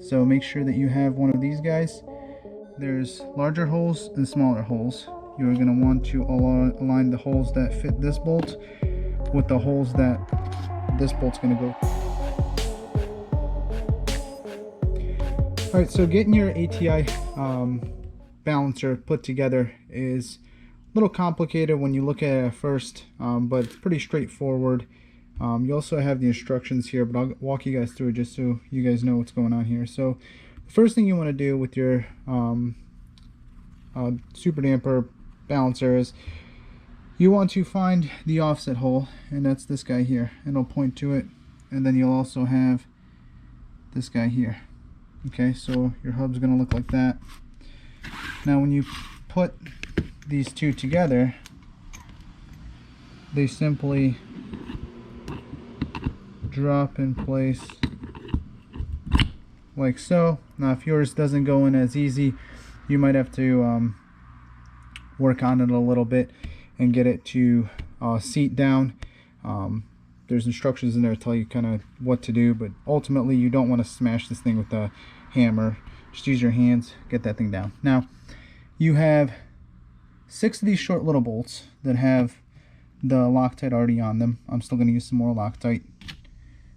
So make sure that you have one of these guys. There's larger holes and smaller holes. You're going to want to align the holes that fit this bolt with the holes that this bolt's going to go. Alright, so getting your ATI balancer put together is a little complicated when you look at it at first, but it's pretty straightforward. You also have the instructions here, but I'll walk you guys through it just so you guys know what's going on here. So the first thing you want to do with your super damper balancer is you want to find the offset hole, and that's this guy here, and it'll point to it. And then you'll also have this guy here. Okay, so your hub's going to look like that. Now when you put these two together, they simply drop in place like so. Now if yours doesn't go in as easy, you might have to work on it a little bit and get it to seat down. There's instructions in there to tell you kind of what to do, but ultimately you don't want to smash this thing with a hammer. Just use your hands, get that thing down. Now you have 6 of these short little bolts that have the Loctite already on them. I'm still going to use some more Loctite.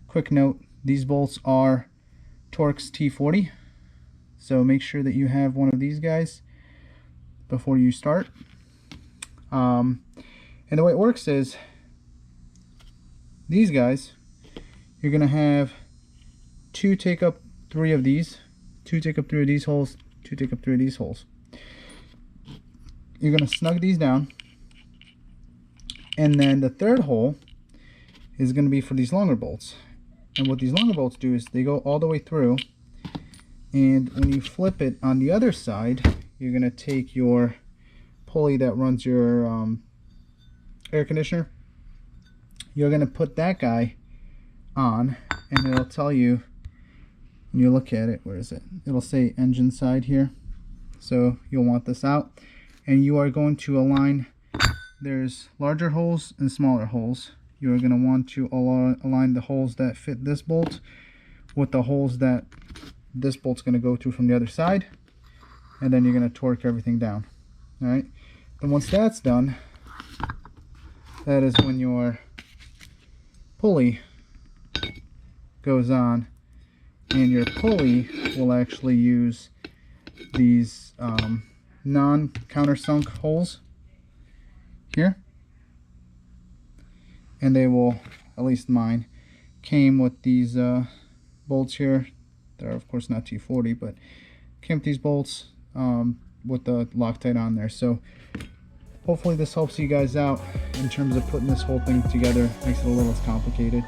Quick note, these bolts are Torx T40, so make sure that you have one of these guys before you start. And the way it works is these guys, you're going to have 2 take up 3 of these, 2 take up 3 of these holes, 2 take up 3 of these holes. You're going to snug these down, and then the third hole is going to be for these longer bolts. And what these longer bolts do is they go all the way through, and when you flip it on the other side, you're going to take your pulley that runs your air conditioner. You're going to put that guy on, and it'll tell you when you look at it, where is it? It'll say engine side here. So you'll want this out, and you are going to align. There's larger holes and smaller holes. You're going to want to align the holes that fit this bolt with the holes that this bolt's going to go to from the other side, and then you're going to torque everything down. All right. Then once that's done, that is when your pulley goes on, and your pulley will actually use these non-countersunk holes here, and they will, at least mine, came with these bolts here. They're of course not T40, but came with these bolts with the Loctite on there. So hopefully this helps you guys out in terms of putting this whole thing together. Makes it a little less complicated.